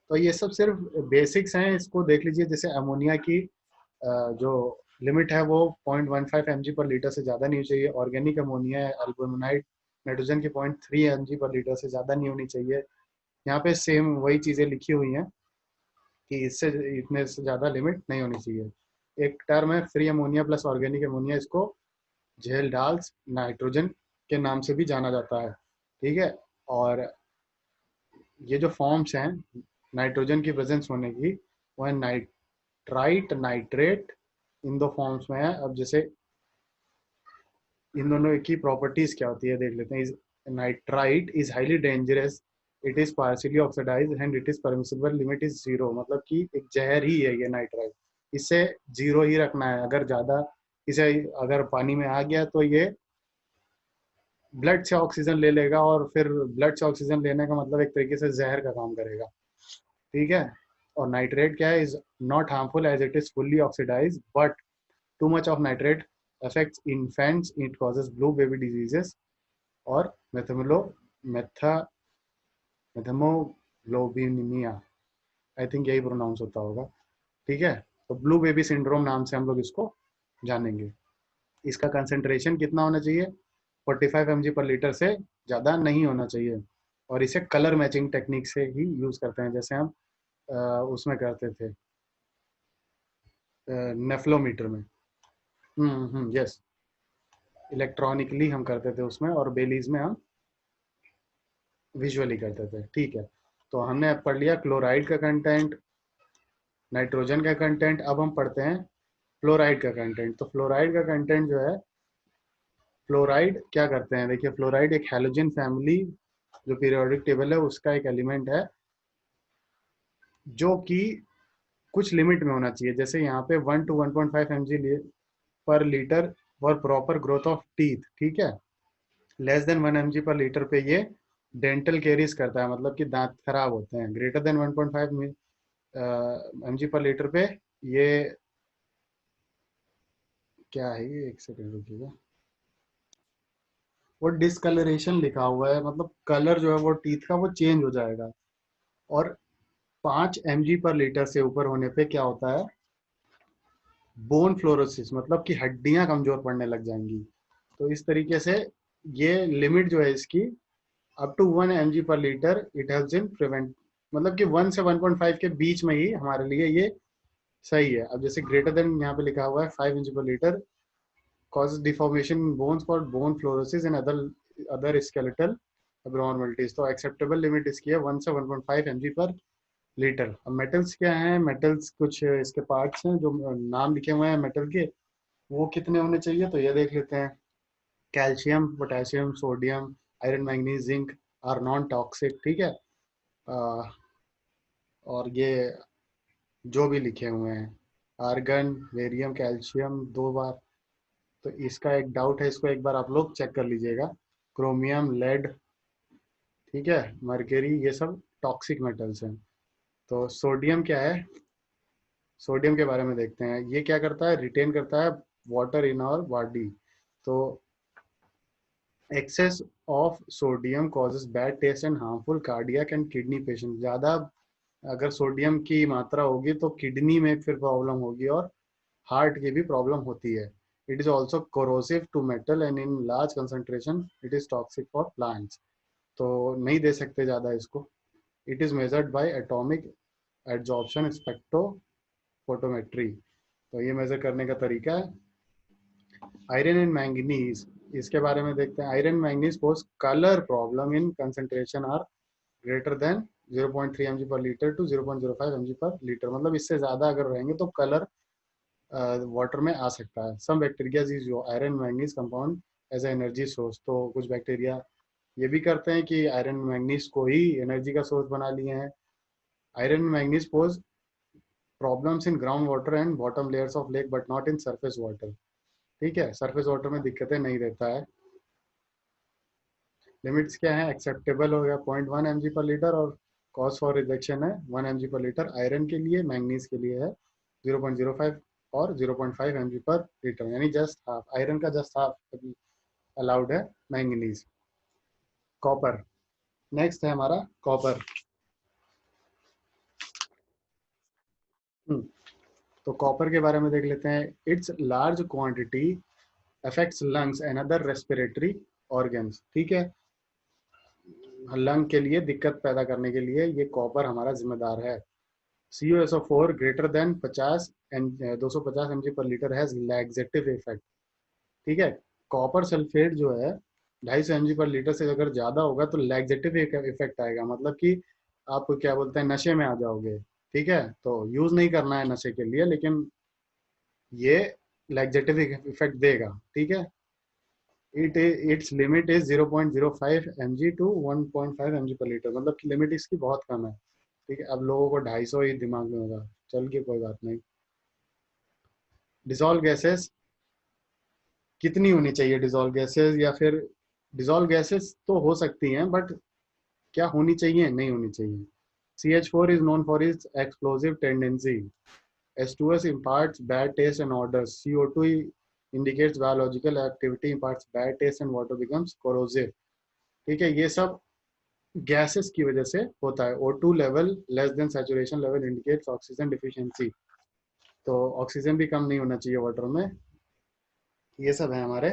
तो ये सब सिर्फ बेसिक्स हैं, इसको देख लीजिए। जैसे अमोनिया की जो लिमिट है वो 0.15 mg पर लीटर से ज़्यादा नहीं होनी चाहिए। ऑर्गेनिक अमोनिया अल्बुमिनाइड नाइट्रोजन की 0.3 mg पर लीटर से ज़्यादा नहीं होनी चाहिए। यहाँ पे सेम वही चीज़ें लिखी हुई हैं कि इससे इतने से ज़्यादा लिमिट नहीं होनी चाहिए। एक टर्म है free ammonia plus organic ammonia, इसको झेल डाल्स नाइट्रोजन के नाम से भी जाना जाता है। ठीक है, और ये जो फॉर्म्स हैं नाइट्रोजन की प्रेजेंस होने की, वो है नाइट्राइट, नाइट्रेट, इन दो फॉर्म्स में है। अब जैसे इन दोनों की प्रॉपर्टीज क्या होती है देख लेते हैं। Nitrite is highly dangerous, it is partially oxidize and it is permissible limit is zero. मतलब कि एक जहर ही है ये नाइट्राइट, इसे जीरो ही रखना है। अगर ज़्यादा इसे अगर पानी में आ गया तो ये ब्लड से ऑक्सीजन ले लेगा, और फिर ब्लड से ऑक्सीजन लेने का मतलब एक तरीके से जहर का काम करेगा। ठीक है, और नाइट्रेट क्या है? Is not harmful as it is fully oxidize, but too much of nitrate affects infants, it causes blue baby diseases और मेथेमोग्लोबिनिमिया, आई थिंक यही प्रोनाउंस होता होगा। ठीक है, तो ब्लू बेबी सिंड्रोम नाम से हम लोग इसको जानेंगे। इसका कंसेंट्रेशन कितना होना चाहिए? 45 mg पर लीटर से ज़्यादा नहीं होना चाहिए। और इसे कलर मैचिंग टेक्निक से ही यूज़ करते हैं, जैसे हम उसमें करते थे नेफ्लोमीटर में। यस, इलेक्ट्रॉनिकली हम करते थे उसमें, और बेलीज में हम विजुअली करते थे। ठीक है, तो हमने अब पढ़ लिया क्लोराइड का कंटेंट, नाइट्रोजन का कंटेंट। अब हम पढ़ते हैं फ्लोराइड का कंटेंट। तो फ्लोराइड का कंटेंट जो है, फ्लोराइड क्या करते हैं? देखिए, फ्लोराइड एक हैलोजन फैमिली जो पीरियोडिक टेबल है उसका एक एलिमेंट है, जो कि कुछ लिमिट में होना चाहिए। जैसे यहाँ पे 1 to 1.5 mg per litre for proper growth of teeth. ठीक है, less than 1 mg per litre पे ये डेंटल केरीज करता है, मतलब कि दांत खराब होते हैं। Greater than 1.5 mg per litre पे ये क्या है, ये एक सेकंड रुकिएगा, वो डिसकलरेशन लिखा हुआ है, मतलब कलर जो है वो टीथ का वो चेंज हो जाएगा। और 5 mg पर लीटर से ऊपर होने पे क्या होता है? बोन फ्लोरोसिस, मतलब कि हड्डियां कमजोर पड़ने लग जाएंगी। तो इस तरीके से ये लिमिट जो है इसकी, up to 1 mg per litre, it helps in prevent, मतलब कि 1 से 1.5 के बीच में ही हमारे लिए ये सही है। अब जैसे ग्रेटर देन यहाँ पे लिखा हुआ है 5 mg per litre causes deformation in bones for bone fluorosis and other skeletal abnormalities। तो एक्सेप्टेबल लिमिट इसकी है 1 से 1.5 mg पर लीटर। अब मेटल्स क्या हैं? मेटल्स कुछ इसके पार्ट्स हैं जो नाम लिखे हुए हैं मेटल के, वो कितने होने चाहिए तो ये देख लेते हैं। Calcium, potassium, sodium, iron, manganese, zinc are non toxic. ठीक है, और ये जो भी लिखे हुए हैं, आर्गन, बेरियम, कैल्शियम 2 बार। तो इसका एक डाउट है, इसको एक बार आप लोग चेक कर लीजिएगा। क्रोमियम, लेड, ठीक है, मर्करी, ये सब टॉक्सिक मेटल्स हैं। तो सोडियम क्या है? सोडियम के बारे में देखते हैं। ये क्या करता है? रिटेन करता है वाटर इन आवर बॉडी। तो excess of sodium causes bad taste and harmful cardiac and kidney patient. ज़्यादा अगर सोडियम की मात्रा होगी तो किडनी में फिर प्रॉब्लम होगी, और हार्ट की भी प्रॉब्लम होती है। It is also corrosive to metal and in large concentration it is toxic for plants. तो नहीं दे सकते ज़्यादा इसको। It is measured by atomic adsorption spectrophotometry. तो ये मेजर करने का तरीका है। आयरन एंड मैंगनीज, इसके बारे में देखते हैं। Iron manganese pose colour problem in concentration are greater than 0.3 mg per litre to 0.05 mg per litre. मतलब इससे ज़्यादा अगर रहेंगे तो कलर वाटर में आ सकता है। Some bacteria is iron manganese compound as a energy source. तो कुछ बैक्टीरिया ये भी करते हैं कि आयरन मैंगनीज को ही एनर्जी का सोर्स बना लिए हैं। Iron manganese pose problems in ground water and bottom layers of lake but not in surface water. ठीक है, सरफेस वाटर में दिक्कतें नहीं देता है। लिमिट्स क्या है, एक्सेप्टेबल हो गया 0.1 mg पर लीटर, और कॉस्ट फॉर रिजेक्शन है 1 mg पर लीटर आयरन के लिए, मैंगनीज के लिए है 0.05 और 0.5 mg पर लीटर, यानी जस्ट हाफ, आयरन का जस्ट हाफ अलाउड है मैंगनीज। कॉपर, नेक्स्ट है हमारा कॉपर। तो कॉपर के बारे में देख लेते हैं। It's large quantity affects lungs and other respiratory organs. ठीक है, लंग के लिए दिक्कत पैदा करने के लिए ये कॉपर हमारा जिम्मेदार है। CuSO4 greater than 50 250 mg per litre has laxative effect. ठीक है, कॉपर सल्फेट जो है 250 mg पर लीटर से अगर ज्यादा होगा तो लैक्सेटिव इफेक्ट आएगा, मतलब कि आप क्या बोलते हैं, नशे में आ जाओगे। ठीक है, तो यूज नहीं करना है नशे के लिए, लेकिन ये लैक्सेटिव इफेक्ट देगा। ठीक है, its limit is 0.05 mg to 1.5 mg per litre, मतलब कि लिमिट इसकी बहुत कम है। ठीक है, अब लोगों को 250 ही दिमाग में होगा, चल के कोई बात नहीं। डिसॉल्व गैसेस कितनी होनी चाहिए, डिसॉल्व गैसेस, या फिर डिसॉल्व गैसेस तो हो सकती हैं, बट क्या होनी चाहिए, नहीं होनी चाहिए। CH4 is known for its explosive tendency. H2S imparts bad taste and odors. CO2 indicates biological activity, imparts bad taste and water becomes corrosive. ठीक है, ये सब गैसेस की वजह से होता है। O2 level less than saturation level indicates oxygen deficiency, तो ऑक्सीजन भी कम नहीं होना चाहिए वाटर में। ये सब है हमारे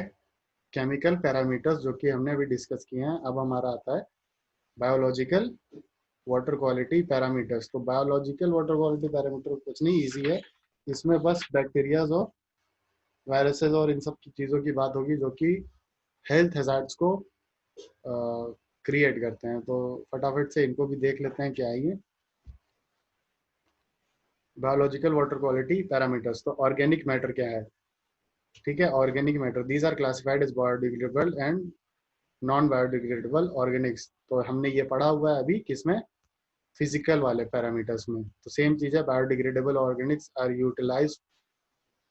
केमिकल पैरामीटर्स जो कि हमने अभी डिस्कस किए हैं। अब हमारा आता है बायोलॉजिकल वाटर क्वालिटी पैरामीटर्स। तो बायोलॉजिकल वाटर क्वालिटी पैरामीटर कुछ नहीं, इजी है। इसमें बस बैक्टीरियाज और वायरसेस और इन सब की चीज़ों की बात होगी जो कि हेल्थ हैजार्ड्स को क्रिएट करते हैं। तो फटाफट से इनको भी देख लेते हैं क्या है ये बायोलॉजिकल वाटर क्वालिटी पैरामीटर्स। तो ऑर्गेनिक मैटर क्या है, ठीक है, organic matter these are classified as biodegradable and non biodegradable organics. तो हमने ये पढ़ा हुआ है अभी किसमें, फिजिकल वाले पैरामीटर्स में। तो सेम चीज है, biodegradable organics are utilize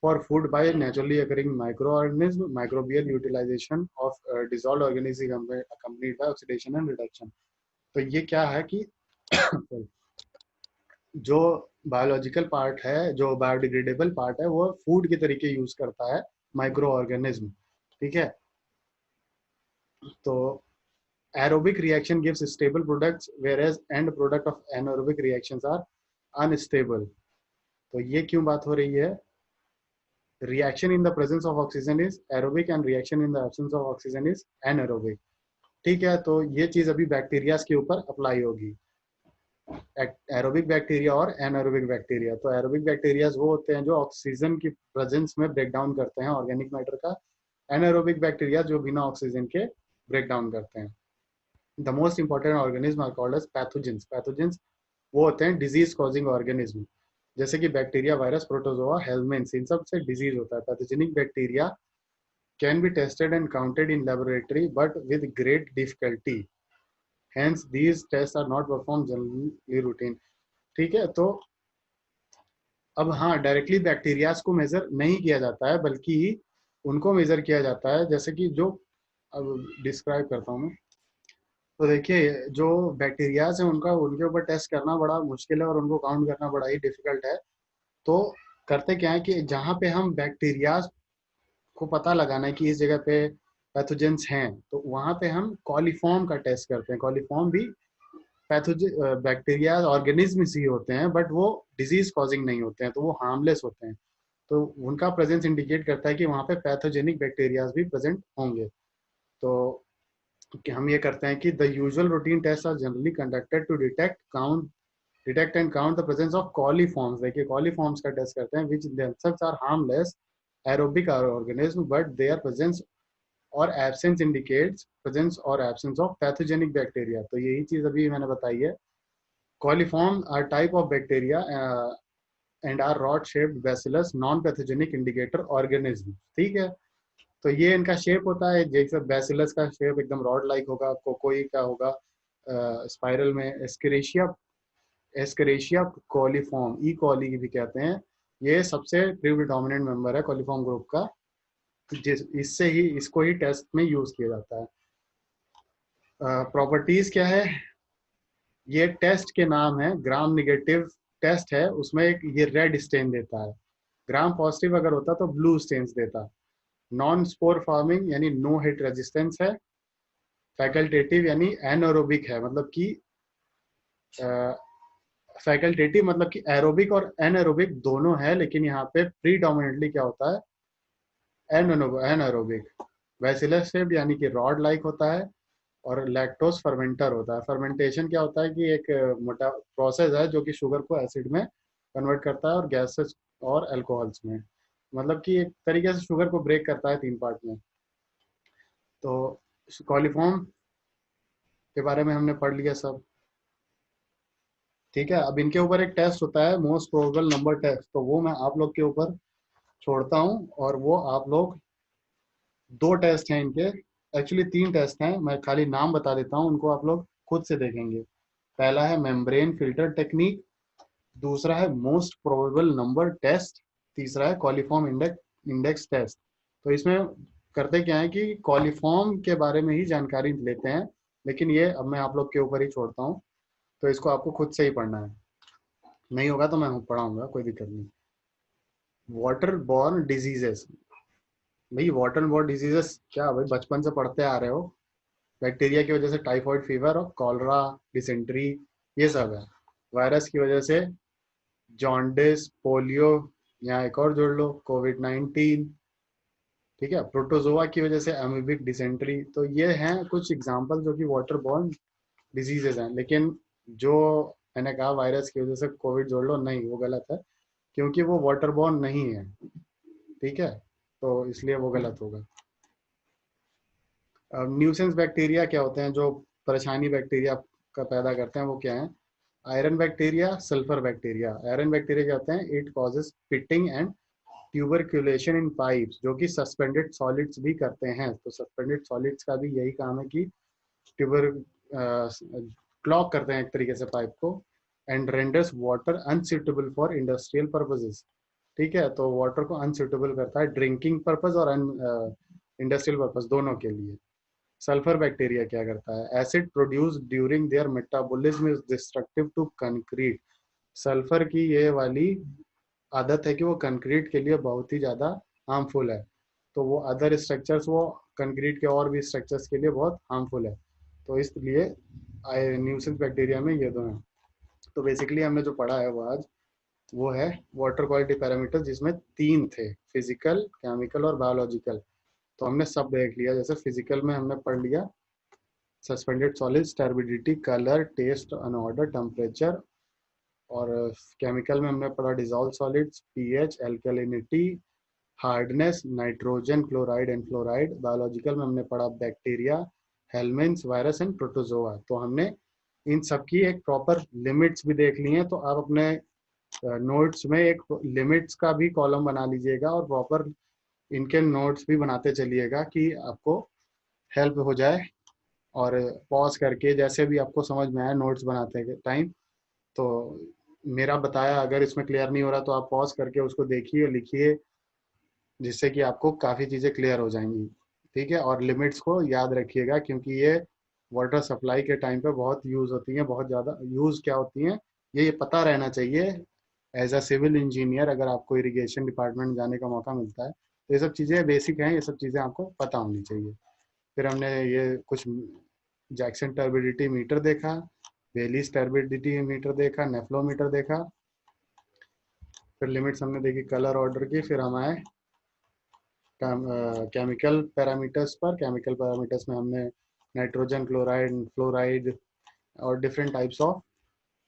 for food by naturally occurring micro organism, microbial utilization of dissolved organism accompanied by oxidation and reduction. तो ये क्या है कि जो बायोलॉजिकल पार्ट है, जो बायोडिग्रेडेबल पार्ट है, वो फूड के तरीके यूज करता है माइक्रो ऑर्गेनिज्म। ठीक है, तो aerobic reaction gives stable products whereas end product of anaerobic reactions are unstable। तो ये क्यों बात हो रही है, reaction in the presence of oxygen is aerobic and reaction in the absence of oxygen is anaerobic। ठीक है, तो ये चीज अभी बैक्टीरिया के ऊपर अप्लाई होगी, एरोबिक बैक्टीरिया और एनारोबिक बैक्टीरिया। तो एरोबिक बैक्टीरिया वो होते हैं जो ऑक्सीजन की प्रेजेंस में ब्रेक डाउन करते हैं ऑर्गेनिक मैटर का, एनारोबिक बैक्टीरिया जो बिना ऑक्सीजन के ब्रेक डाउन करते हैं। The most important organism are called as pathogens. Pathogens वो होते हैं डिजीज कॉजिंग ऑर्गेनिज्म, जैसे कि बैक्टीरिया, वायरस, प्रोटोजोआ, हेलमेंट्स, इन सब से डिजीज होता है। Pathogenic bacteria can be tested and counted in laboratory but with great difficulty, hence these test are not perform generally routine. ठीक है, तो अब हाँ, डायरेक्टली बैक्टीरियाज को मेजर नहीं किया जाता है, बल्कि उनको मेजर किया जाता है, जैसे कि जो अब डिस्क्राइब करता हूँ मैं। तो देखिए, जो बैक्टीरियाज हैं उनका, उनके ऊपर टेस्ट करना बड़ा मुश्किल है और उनको काउंट करना बड़ा ही डिफिकल्ट है। तो करते क्या है कि जहाँ पे हम बैक्टीरियाज को पता लगाना है कि इस जगह पे पैथोजेंस हैं, तो वहाँ पे हम कॉलीफॉर्म का टेस्ट करते हैं। कॉलीफॉर्म भी पैथोजन बैक्टीरिया ऑर्गेनिज्म ही होते हैं, बट वो डिजीज कॉजिंग नहीं होते हैं, तो वो हार्मलेस होते हैं। तो उनका प्रेजेंस इंडिकेट करता है कि वहाँ पे पैथोजेनिक बैक्टीरियाज भी प्रेजेंट होंगे। तो कि हम ये करते हैं कि the usual routine test are generally conducted to detect and count the presence of coliforms. देखिए, कॉलीफॉर्म्स का टेस्ट करते हैं which themselves are harmless aerobic organism but their presence or absence indicates presence or absence of pathogenic bacteria. तो यही चीज अभी मैंने बताई है। Coliform are type of bacteria and are rod shaped bacillus non pathogenic indicator organism। ठीक है, तो ये इनका शेप होता है, जैसे बैसिलस का शेप एकदम रॉड लाइक होगा, कोकोई का होगा स्पाइरल में, एस्केरेशिया एस्केरेशिया कोलिफॉर्म, ई कॉली भी कहते हैं, ये सबसे प्रीडोमिनेंट मेंबर है कोलिफॉर्म ग्रुप का, जिस इससे ही इसको ही टेस्ट में यूज किया जाता है। प्रॉपर्टीज क्या है, ये टेस्ट के नाम है, ग्राम निगेटिव टेस्ट है, उसमें एक ये रेड स्टेन देता है, ग्राम पॉजिटिव अगर होता तो ब्लू स्टेन्स देता। नॉन स्पोर फार्मिंग यानी नो हिट रेजिस्टेंस है। फैकल्टेटिव यानी एनएरोबिक है, मतलब कि फैकल्टेटिव मतलब कि एरोबिक और एनएरोबिक दोनों है, लेकिन यहाँ पे प्रीडोमिनेटली क्या होता है, एनएरोबिक। बैसिलस शेप यानी कि रॉड लाइक होता है, और लैक्टोज फर्मेंटर होता है। फर्मेंटेशन क्या होता है कि एक मोटा प्रोसेस है जो कि शुगर को एसिड में कन्वर्ट करता है और गैसेस और अल्कोहल्स में, मतलब कि एक तरीके से शुगर को ब्रेक करता है 3 पार्ट में। तो कॉलिफॉर्म के बारे में हमने पढ़ लिया सब, ठीक है। अब इनके ऊपर एक टेस्ट होता है मोस्ट प्रोबेबल नंबर टेस्ट, तो वो मैं आप लोग के ऊपर छोड़ता हूँ, और वो आप लोग 2 टेस्ट हैं इनके, एक्चुअली 3 टेस्ट हैं, मैं खाली नाम बता देता हूँ, उनको आप लोग खुद से देखेंगे। पहला है मेम्ब्रेन फिल्टर टेक्निक, दूसरा है मोस्ट प्रोबेबल नंबर टेस्ट, तीसरा है कॉलिफॉर्म इंडेक्स टेस्ट। तो इसमें करते क्या है कि कॉलिफॉर्म के बारे में ही जानकारी लेते हैं, लेकिन ये अब मैं आप लोग के ऊपर ही छोड़ता हूँ, तो इसको आपको खुद से ही पढ़ना है, नहीं होगा तो मैं पढ़ाऊंगा, कोई दिक्कत नहीं। वाटर बॉर्न डिजीजेस, भाई वाटर बॉर्न डिजीजेस क्या भाई, बचपन से पढ़ते आ रहे हो, बैक्टीरिया की वजह से टाइफाइड फीवर और कॉलरा, डिसेंट्री, ये सब है। वायरस की वजह से जॉन्डिस, पोलियो, यहाँ एक और जोड़ लो, कोविड-19, ठीक है। प्रोटोजोआ की वजह से अमीबिक डिसेंट्री। तो ये हैं कुछ एग्जांपल जो कि वाटर बॉर्न डिजीजेज हैं, लेकिन जो मैंने कहा वायरस की वजह से कोविड जोड़ लो, नहीं, वो गलत है, क्योंकि वो वाटर बॉर्न नहीं है, ठीक है, तो इसलिए वो गलत होगा। अब न्यूसेंस बैक्टीरिया क्या होते हैं, जो परेशानी बैक्टीरिया का पैदा करते हैं, वो क्या है, iron bacteria, sulphur bacteria. Iron bacteria क्या होते हैं, it causes pitting and tuberculation in pipes, जो कि सस्पेंडेड सॉलिड्स भी करते हैं। तो सस्पेंडेड सॉलिड्स का भी यही काम है कि ट्यूबर क्लॉग करते हैं एक तरीके से पाइप को, and renders water unsuitable for industrial purposes, ठीक है। तो वाटर को अनसूटेबल करता है ड्रिंकिंग पर्पज और इंडस्ट्रियल पर्पज दोनों के लिए। सल्फर बैक्टीरिया क्या करता है, acid produce during their metabolism is destructive to concrete. Sulphur की ये वाली आदत है कि वो कंक्रीट के लिए बहुत ही ज़्यादा हार्मफुल है, तो वो अदर स्ट्रक्चर्स, वो कंक्रीट के और भी स्ट्रक्चर्स के लिए बहुत हार्मफुल है, तो इसलिए न्यूसेंस बैक्टीरिया में ये दो हैं। तो बेसिकली हमने जो पढ़ा है वो आज वो है वाटर क्वालिटी पैरामीटर, जिसमें 3 थे, फिजिकल, केमिकल और बायोलॉजिकल। तो हमने सब देख लिया, जैसे फिजिकल में हमने पढ़ लिया suspended solids, turbidity, colour, taste and odour, temperature, और केमिकल में हमने पढ़ा dissolve solids, pH, alkalinity, hardness, nitrogen, chloride and fluoride. Biological में हमने पढ़ा bacteria, helminths, virus and protozoa. तो हमने इन सब की एक प्रॉपर लिमिट्स भी देख ली हैं, तो आप अपने नोट्स में एक लिमिट्स का भी कॉलम बना लीजिएगा, और प्रॉपर इनके नोट्स भी बनाते चलिएगा कि आपको हेल्प हो जाए, और पॉज करके जैसे भी आपको समझ में आए नोट्स बनाते टाइम, तो मेरा बताया अगर इसमें क्लियर नहीं हो रहा तो आप पॉज करके उसको देखिए, लिखिए, जिससे कि आपको काफ़ी चीज़ें क्लियर हो जाएंगी, ठीक है। और लिमिट्स को याद रखिएगा, क्योंकि ये वाटर सप्लाई के टाइम पे बहुत यूज़ होती हैं, बहुत ज़्यादा यूज़ क्या होती हैं, ये पता रहना चाहिए। एज अ सिविल इंजीनियर अगर आपको इरिगेशन डिपार्टमेंट जाने का मौका मिलता है, तो ये सब चीज़ें बेसिक हैं, ये सब चीज़ें आपको पता होनी चाहिए। फिर हमने ये कुछ जैक्सन टर्बिडिटी मीटर देखा, बेलीज टर्बिडिटी मीटर देखा, नेफ्लोमीटर देखा, फिर लिमिट्स हमने देखी कलर ऑर्डर की, फिर हम आए केमिकल पैरामीटर्स पर। केमिकल पैरामीटर्स में हमने नाइट्रोजन, क्लोराइड, फ्लोराइड और डिफरेंट टाइप्स ऑफ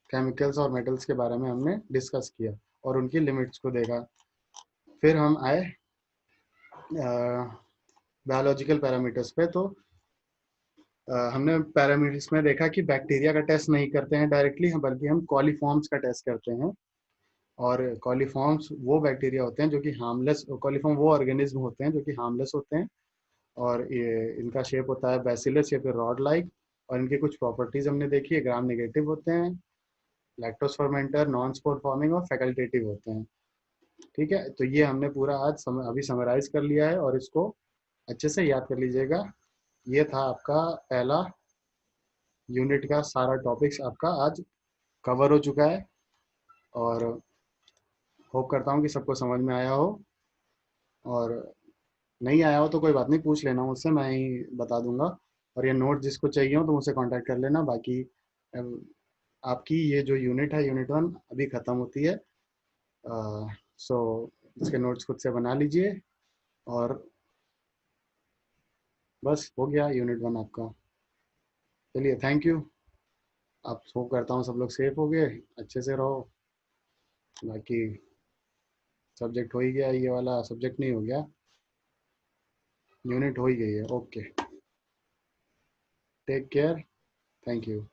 केमिकल्स और मेटल्स के बारे में हमने डिस्कस किया और उनकी लिमिट्स को देखा। फिर हम आए बायोलॉजिकल पैरामीटर्स पे। तो हमने पैरामीटर्स में देखा कि बैक्टीरिया का टेस्ट नहीं करते हैं डायरेक्टली, बल्कि हम कॉलीफॉर्म्स का टेस्ट करते हैं। और कॉलीफॉर्म्स वो बैक्टीरिया होते हैं जो कि हार्मलेस, कॉलीफॉर्म वो ऑर्गेनिज्म होते हैं जो कि हार्मलेस होते हैं, और ये इनका शेप होता है बैसिलस या फिर रॉड लाइक, और इनकी कुछ प्रॉपर्टीज हमने देखी है, ग्राम नेगेटिव होते हैं, lactose fermenter, non spore forming और फैकल्टेटिव होते हैं। ठीक है, तो ये हमने पूरा आज अभी समराइज कर लिया है, और इसको अच्छे से याद कर लीजिएगा। ये था आपका पहला यूनिट का सारा टॉपिक्स आपका आज कवर हो चुका है, और होप करता हूँ कि सबको समझ में आया हो, और नहीं आया हो तो कोई बात नहीं, पूछ लेना मुझसे, मैं ही बता दूंगा। और ये नोट जिसको चाहिए हो तो मुझसे कांटेक्ट कर लेना। बाकी अम, आपकी ये जो यूनिट है, यूनिट 1 अभी ख़त्म होती है। सो इसके नोट्स खुद से बना लीजिए, और बस हो गया यूनिट 1 आपका। चलिए, थैंक यू। आप होप करता हूँ सब लोग सेफ हो गए, अच्छे से रहो। बाकी सब्जेक्ट हो ही गया, ये वाला सब्जेक्ट नहीं हो गया, यूनिट हो ही गई है। Okay, take care, thank you.